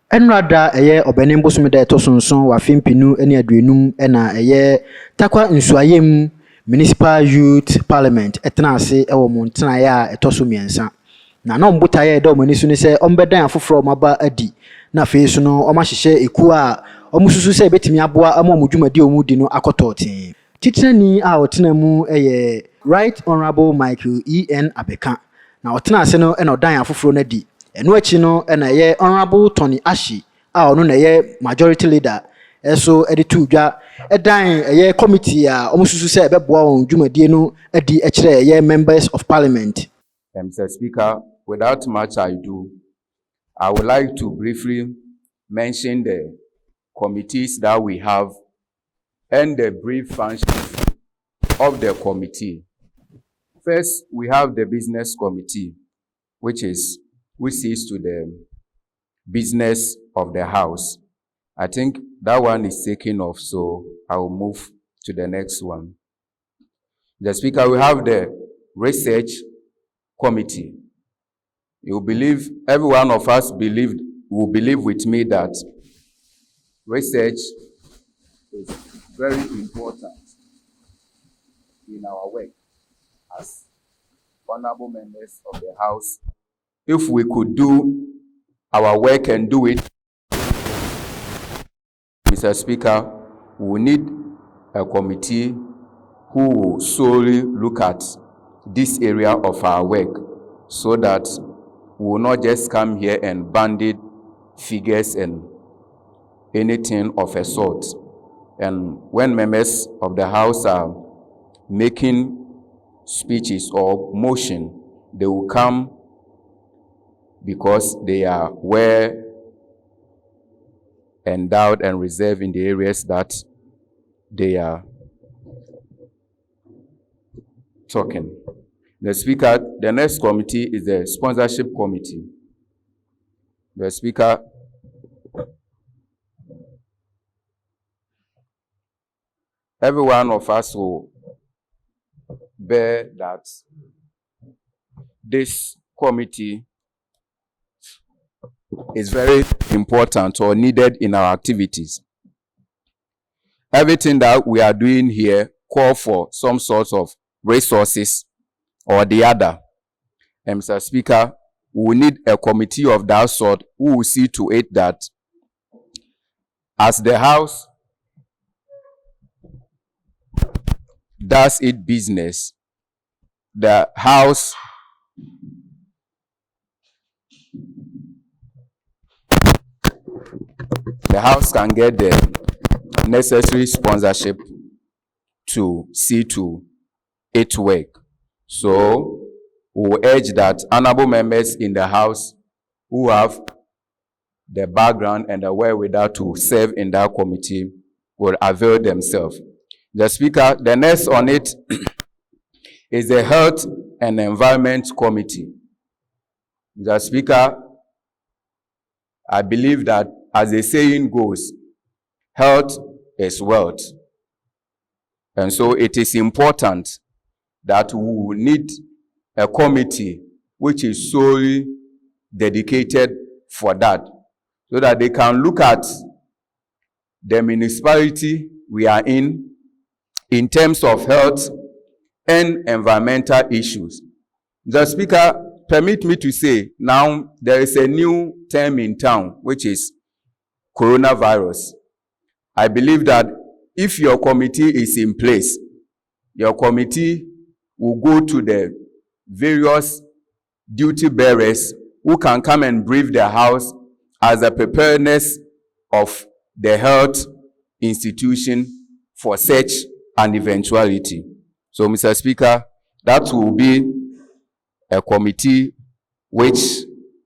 Enrada eye obenem bosom da etosonson wa fempinu ene aduenum ena eye takwa nsuayem municipal youth parliament etena ase ewo montena ya etoso miensa na no mbutaye da omani su ne se ombedan afoforo maba adi na feesu no omahihye eku a omususu se betimi aboa amomudwumadi omudi no akototin titinani a otena mu eye Right Honorable Michael E.N. Abeka na otena ase no ena odan afoforo na di eno achi no na ye Honorable Tony Ashi a ono na ye majority leader eso editu dwa edan ye committee a omususu se beboa on dwumadie no adi ekire ye members of parliament. Mr. Speaker, without much ado, I would like to briefly mention the committees that we have and the brief functions of the committee. First, we have the business committee, which sees to the business of the house. I think that one is taken off, so I will move to the next one. The Speaker, we have the research committee. You believe, every one of us will believe with me that research is very important in our work as honorable members of the House. If we could do our work and do it, Mr. Speaker, we need a committee who will solely look at this area of our work so that we will not just come here and bandy figures and anything of a sort. And when members of the House are making speeches or motion, they will come because they are well endowed and reserved in the areas that they are talking. The Speaker, the next committee is the sponsorship committee. The Speaker, every one of us will bear that this committee is very important or needed in our activities. Everything that we are doing here call for some sort of resources or the other. And Mr. Speaker, we need a committee of that sort who will see to it that as the House does its business, the House can get the necessary sponsorship to see to its work. So we will urge that honorable members in the House who have the background and the wherewithal to serve in that committee will avail themselves. The Speaker, the next on it is the Health and Environment Committee. The Speaker, I believe that, as the saying goes, health is wealth. And so it is important that we need a committee which is solely dedicated for that, so that they can look at the municipality we are in terms of health and environmental issues. The Speaker, permit me to say, now there is a new term in town, which is coronavirus. I believe that if your committee is in place, your committee will go to the various duty bearers who can come and brief the House as a preparedness of the health institution for such an eventuality. So, Mr. Speaker, that will be a committee which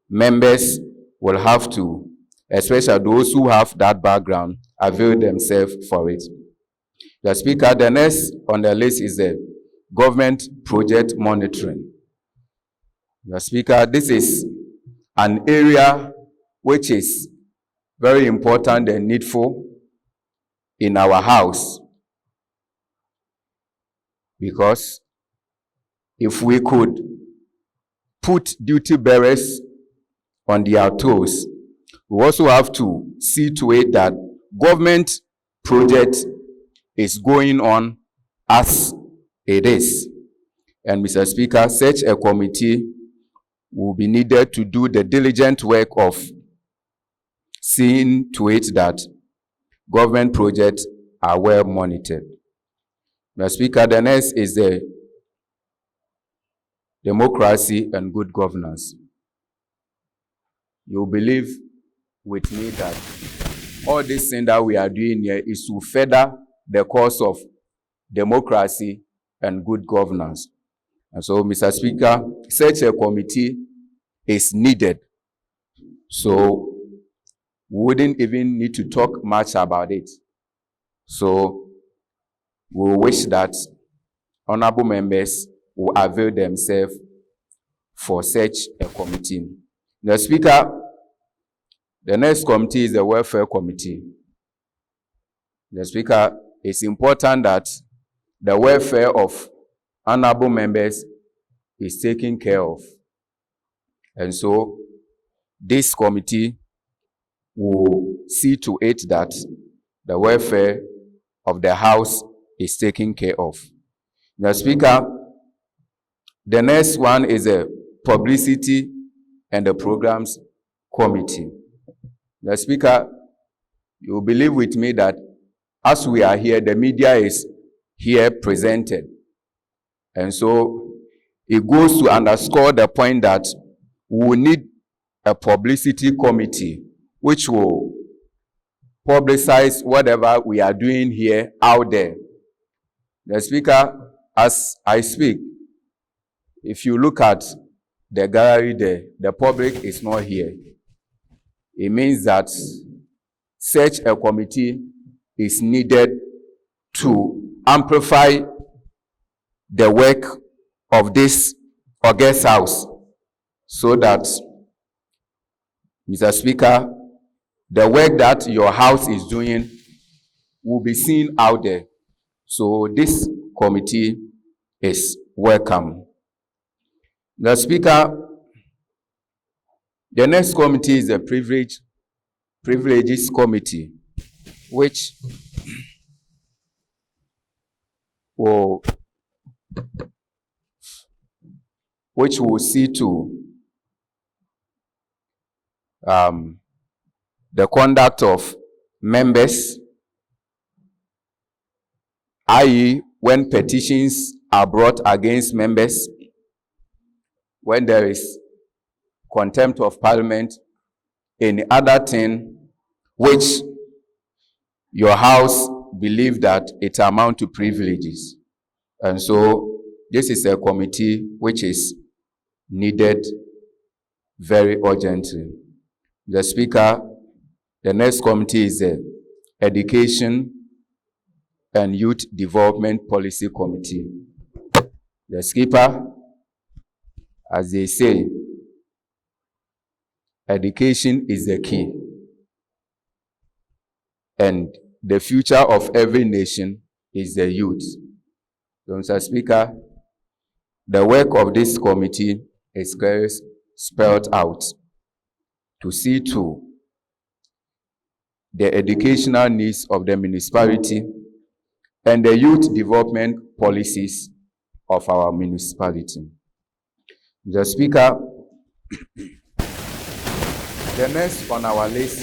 members will have to, especially those who have that background, avail themselves for it. The Speaker, the next on the list is the government project monitoring. The Speaker, this is an area which is very important and needful in our House, because if we could put duty bearers on their toes, We also have to see to it that government project is going on as it is. And Mr. Speaker, such a committee will be needed to do the diligent work of seeing to it that government projects are well monitored. Mr. Speaker, the next is the democracy and good governance. You believe with me that all this thing that we are doing here is to further the cause of democracy and good governance. And so, Mr. Speaker, such a committee is needed. So, we wouldn't even need to talk much about it. So, we wish that honorable members will avail themselves for such a committee. Mr. Speaker, the next committee is the Welfare Committee. Mr. Speaker, it's important that the welfare of honorable members is taken care of. And so, this committee will see to it that the welfare of the House is taken care of. Mr. Speaker, the next one is a Publicity and the Programs Committee. Mr. Speaker, you believe with me that as we are here, the media is here presented. And so it goes to underscore the point that we need a publicity committee which will publicize whatever we are doing here out there. The Speaker, as I speak, if you look at the gallery there, the public is not here. It means that such a committee is needed to amplify the work of this august house so that, Mr. Speaker, the work that your house is doing will be seen out there. So this committee is welcome. Mr. Speaker, the next committee is the Privileges Committee, which will see to the conduct of members, i.e., when petitions are brought against members, when there is contempt of parliament, any other thing which your house believe that it amount to privileges. And so this is a committee which is needed very urgently. The Speaker, the next committee is the Education and Youth Development Policy Committee. The Speaker, as they say, education is the key. And the future of every nation is the youth. So, Mr. Speaker, the work of this committee is clearly spelled out to see to the educational needs of the municipality and the youth development policies of our municipality. Mr. Speaker, the next on our list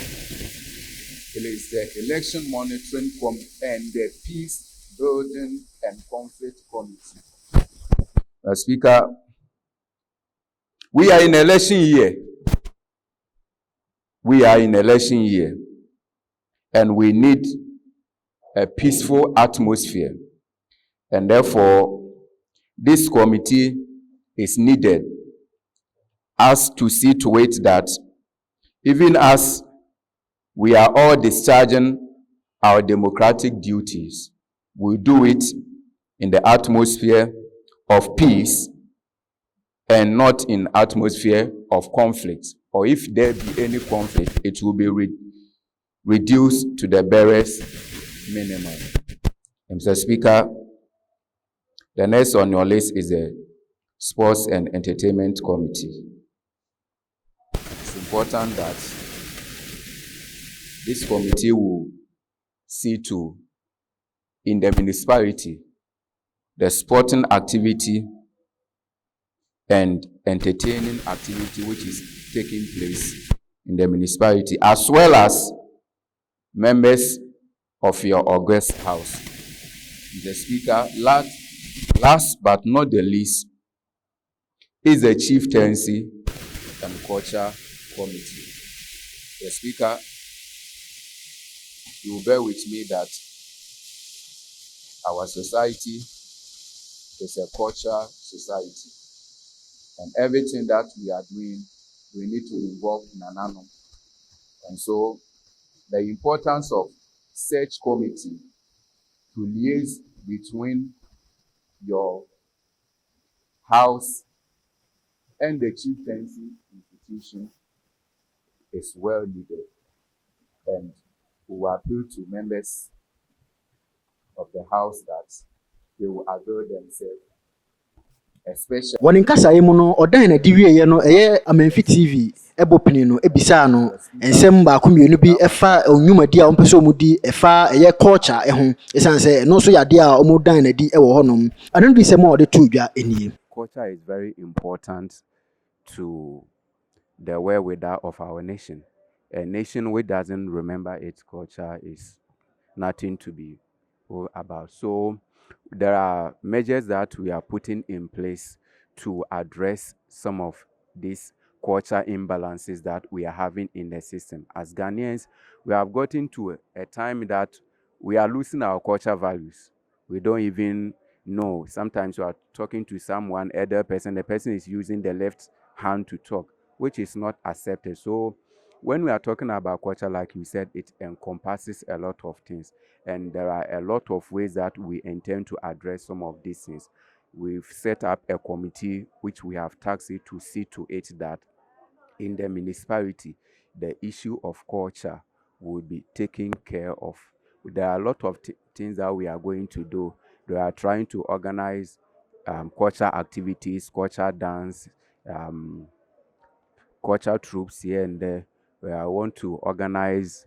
is the Election Monitoring Committee and the Peace Building and Conflict Committee. Mr. Speaker, we are in election year. We are in election year, and we need a peaceful atmosphere. And therefore, this committee is needed as to see to it that even as we are all discharging our democratic duties, we do it in the atmosphere of peace and not in atmosphere of conflict. Or if there be any conflict, it will be reduced to the barest minimum. Mr. Speaker, the next on your list is the Sports and Entertainment Committee. It's important that this committee will see to, in the municipality, the sporting activity and entertaining activity which is taking place in the municipality, as well as members of your august house. The speaker, last but not the least, is the chieftaincy and culture committee. The speaker, you will bear with me that our society is a culture society, and everything that we are doing, we need to involve Nanano. And so, the importance of such committee to liaise between your house and the chieftaincy institution is well needed. And we will appeal to members of the house that they will avail themselves, especially. Wɔn nkasaeɛ mu no ɔdan na di wieɛ no ɛyɛ Amanfi TV ɛbɔ pini no ebisaa no nsɛm baako mmienu bi ɛfa nnwumadi a wɔn pɛ sɛ wɔn di ɛfa ɛyɛ culture ɛho esan sɛ ɛno nso yɛ adeɛ a wɔn dan na di ɛwɔ hɔnom ɛno de sɛm a ɔde to dwa nie. Culture is very important to the wherewithal of our nation. A nation which doesn't remember its culture is nothing to be about. So there are measures that we are putting in place to address some of these culture imbalances that we are having in the system. As Ghanaians, we have gotten to a time that we are losing our culture values. We don't even know. Sometimes you are talking to someone, elder person, the person is using the left hand to talk, which is not accepted. So when we are talking about culture, like you said, it encompasses a lot of things. And there are a lot of ways that we intend to address some of these things. We've set up a committee which we have tasked it to see to it that in the municipality, the issue of culture will be taken care of. There are a lot of things that we are going to do. We are trying to organize culture activities, culture dance, culture troops here and there. We want to organize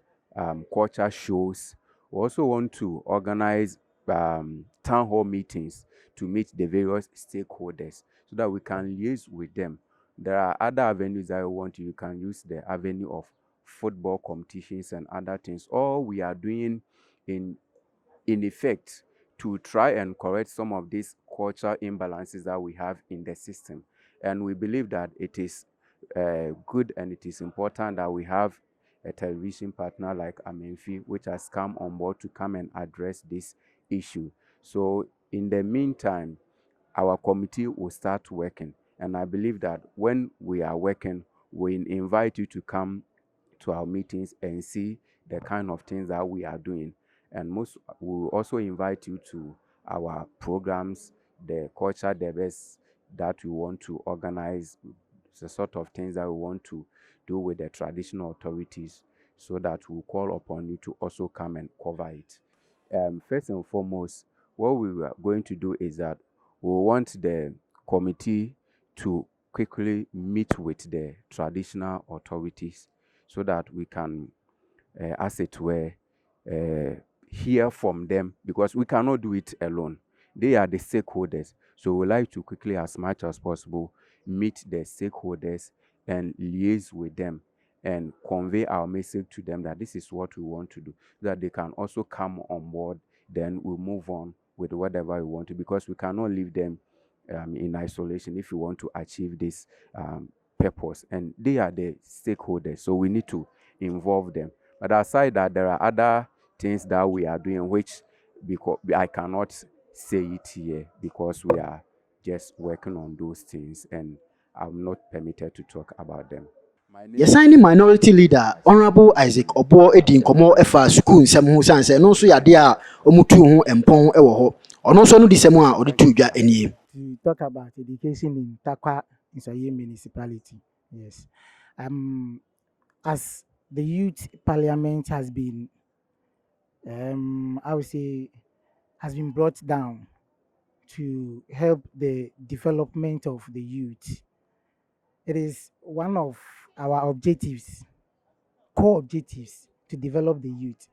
culture shows. We also want to organize town hall meetings to meet the various stakeholders so that we can liaise with them. There are other avenues that we want to. You can use the avenue of football competitions and other things. All we are doing in effect to try and correct some of these cultural imbalances that we have in the system. And we believe that it is good and it is important that we have a television partner like Amenfi, which has come on board to come and address this issue. So in the meantime, our committee will start working. And I believe that when we are working, we invite you to come to our meetings and see the kind of things that we are doing. And we will also invite you to our programs, the culture debates that we want to organize, the sort of things that we want to do with the traditional authorities, so that we'll call upon you to also come and cover it. First and foremost, what we are going to do is that we want the committee to quickly meet with the traditional authorities so that we can, as it were, hear from them, because we cannot do it alone. They are the stakeholders. So we like to quickly, as much as possible, meet the stakeholders and liaise with them and convey our message to them that this is what we want to do, so that they can also come on board. Then we'll move on with whatever we want to, because we cannot leave them in isolation if we want to achieve this purpose. And they are the stakeholders, so we need to involve them. But aside that, there are other things that we are doing which, because I cannot say it here because we are just working on those things and I'm not permitted to talk about them. Yɛsan ne minority leader Honorable Isaac Obo edi nkɔmɔ ɛfa school nsɛm ho sanse no nso yɛ adeɛ a ɔmo tu ho mpɔn ɛwɔ hɔ. Ɔno nso no di sɛm a ɔde tu dwa anie. To talk about education in Takwa Nsoye municipality. Yes. As the youth parliament has been, I would say, has been brought down to help the development of the youth. It is one of our objectives, core objectives, to develop the youth.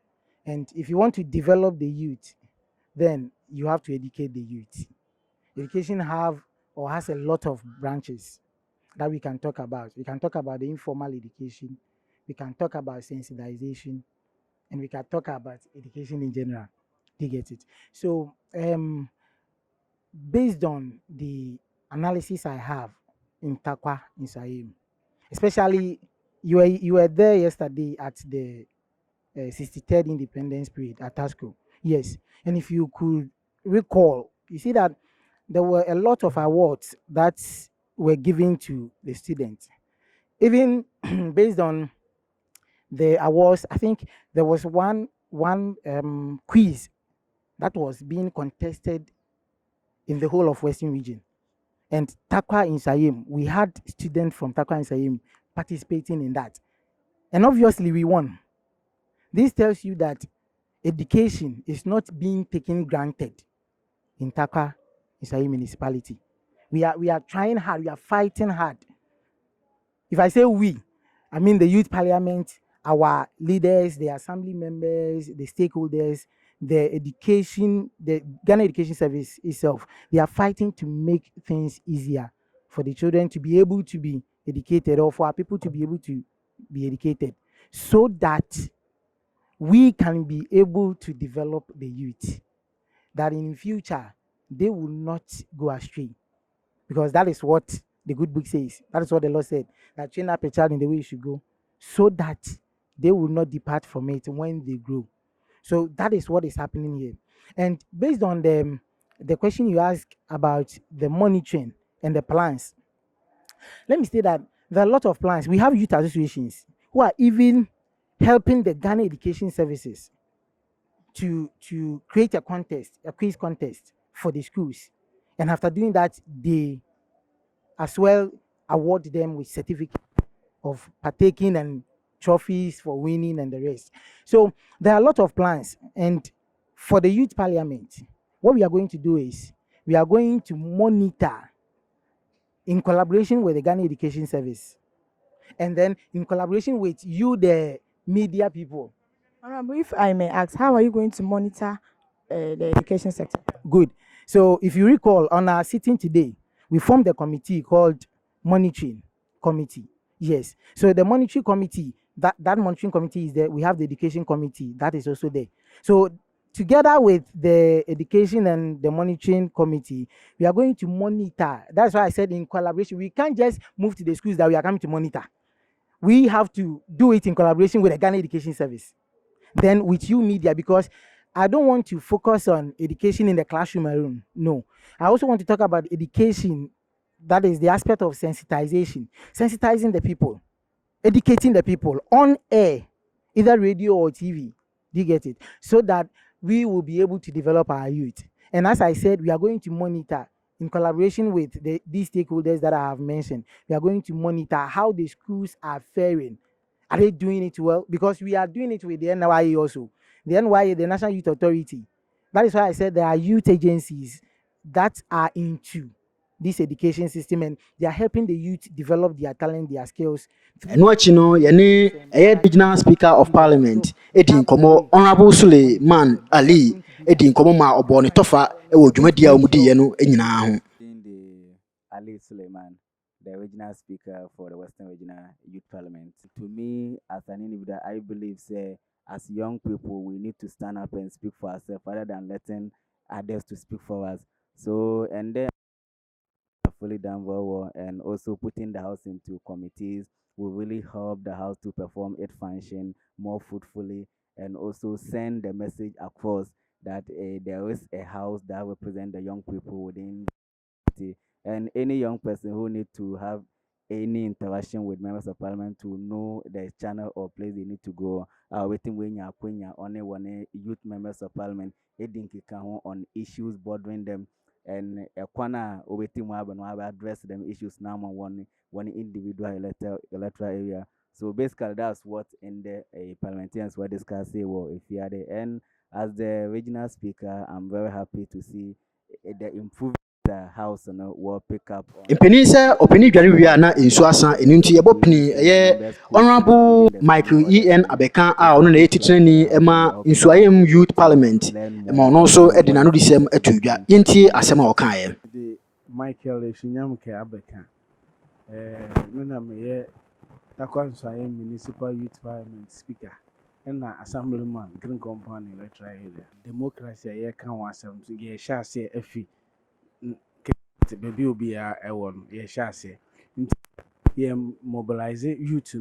And if you want to develop the youth, then you have to educate the youth. Education have or has a lot of branches that we can talk about. We can talk about the informal education, we can talk about sensitization, and we can talk about education in general. Do you get it? So based on the analysis I have in Takwa in Saim, especially you were there yesterday at the 63rd Independence Parade at Tasco. Yes, and if you could recall, you see that there were a lot of awards that were given to the students. Even based on the awards, I think there was one quiz that was being contested in the whole of Western region. And Takwa in Sayim, we had students from Takwa in Sayim participating in that. And obviously we won. This tells you that education is not being taken granted in Takwa in Sayim municipality. We are trying hard, we are fighting hard. If I say we, I mean the youth parliament, our leaders, the assembly members, the stakeholders, the education, the Ghana Education Service itself. They are fighting to make things easier for the children to be able to be educated, or for our people to be able to be educated, so that we can be able to develop the youth, that in future they will not go astray, because that is what the good book says. That is what the Lord said, that train up a child in the way you should go, so that they will not depart from it when they grow. So that is what is happening here. And based on the question you asked about the monitoring and the plans, let me say that there are a lot of plans. We have youth associations who are even helping the Ghana Education Services to create a contest, a quiz contest for the schools. And after doing that, they as well award them with certificate of partaking and trophies for winning and the rest. So there are a lot of plans. And for the youth parliament, what we are going to do is we are going to monitor in collaboration with the Ghana Education Service, and then in collaboration with you, the media people. Honorable, if I may ask, how are you going to monitor the education sector? Good. So if you recall, on our sitting today, we formed a committee called Monitoring Committee. Yes. So the monitoring committee, that monitoring committee is there. We have the education committee that is also there. So together with the education and the monitoring committee, we are going to monitor. That's why I said in collaboration. We can't just move to the schools that we are coming to monitor. We have to do it in collaboration with the Ghana Education Service, then with you media, because I don't want to focus on education in the classroom alone. No, I also want to talk about education, that is the aspect of sensitization, sensitizing the people, educating the people on air, either radio or TV. Do you get it? So that we will be able to develop our youth. And as I said, we are going to monitor in collaboration with these stakeholders that I have mentioned. We are going to monitor how the schools are faring. Are they doing it well? Because we are doing it with the NYA also. The NYA, the National Youth Authority. That is why I said there are youth agencies that are into this education system, and they are helping the youth develop their talent, their skills. ɛno akyi no yɛne ɛyɛ regional speaker of parliament ɛdi nkɔmmɔ honorable Suleiman Ali ɛdi nkɔmmɔ ma ɔbɔ ne tɔfa ɛwɔ dwumadi a wɔdiiɛ no nyinaa ho. The Ali Suleiman, the regional speaker for the Western Regional Youth Parliament. To me, as an individual, I believe, say, as young people, we need to stand up and speak for ourselves rather than letting others to speak for us. So, and then fully done very well, and also putting the house into committees will really help the house to perform its function more fruitfully, and also send the message across that there is a house that represents the young people within the city. And any young person who need to have any interaction with members of parliament to know the channel or place they need to go. Waiting when you are only one youth members of parliament, on issues bothering them, and a corner waiting to address them issues now on one individual electoral area. So basically, that's what in the parliamentarians were discussing. Well, if you are the end as the regional speaker, I'm very happy to see the improvement house no will pick up on mpanin sɛ ɔpanin dware wie a na nsu asa ɛno nti yɛbɔ pini ɛyɛ honorable michael en abɛka a ɔno na ɛyɛ titirani ɛma nsuayɛm youth parliament ɛma ɔno nso ɛde n'ano de sɛm ato dwa yɛntie asɛm a ɔkaeɛ. de Michael Eshinyam ke abeka me na meyɛ Takwa Nsanye municipal youth parliament speaker na assemblyman green company electoral area democracy a yɛka ho asɛm so yɛhyɛ ase afi baby obi a ɛwɔ no yɛhyɛ ase nti yɛ mobilize youth